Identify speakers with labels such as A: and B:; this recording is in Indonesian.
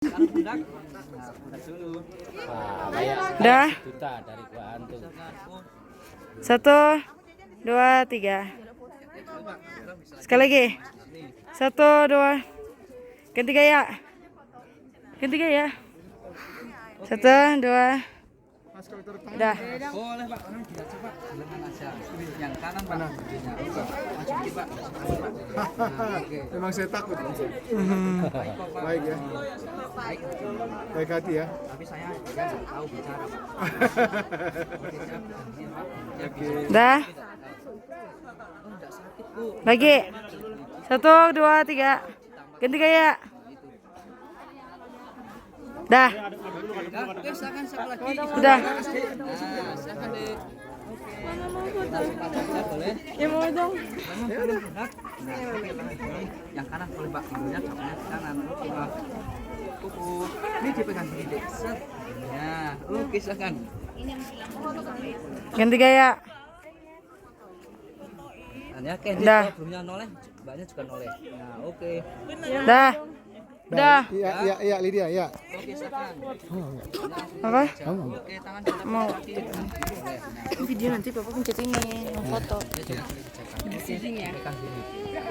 A: Dah. 1, 2, 3. Sekali lagi. 1, 2. Ganti gaya. Ganti gaya. 1, 2. Udah.
B: Boleh Pak, orang tidak coba lengan aja. Yang kanan Pak. Maju dikit Pak.
C: Memang saya takut. Baik ya. Baik hati ya.
B: Tapi saya juga nggak tahu bicara Pak.
A: Dah. Lagi. 1, 2, 3. Ganti gaya. Dah.
B: Oke, silakan siapa lagi?
A: Udah.
B: Nah, silakan deh. Boleh.
A: Ya mau dong.
B: Yang kanan boleh Pak, pinggulnya capnya ke kanan. Oke Pak. Kuku. Ini dipegang gini deh. Set. Ya, oke silakan.
A: Ganti gaya.
B: Nah, Candy
A: Dah.
B: kalau belumnya noleh, mbaknya juga noleh. Nah, oke.
A: Dah. Udah.
C: Iya Lydia ya.
B: Oke, silakan.
A: Apa?
B: Oke, tangan kita
A: Mau
B: kaki.
A: video nanti Bapak pencet ini, mau foto.
B: Oke, pegang gini.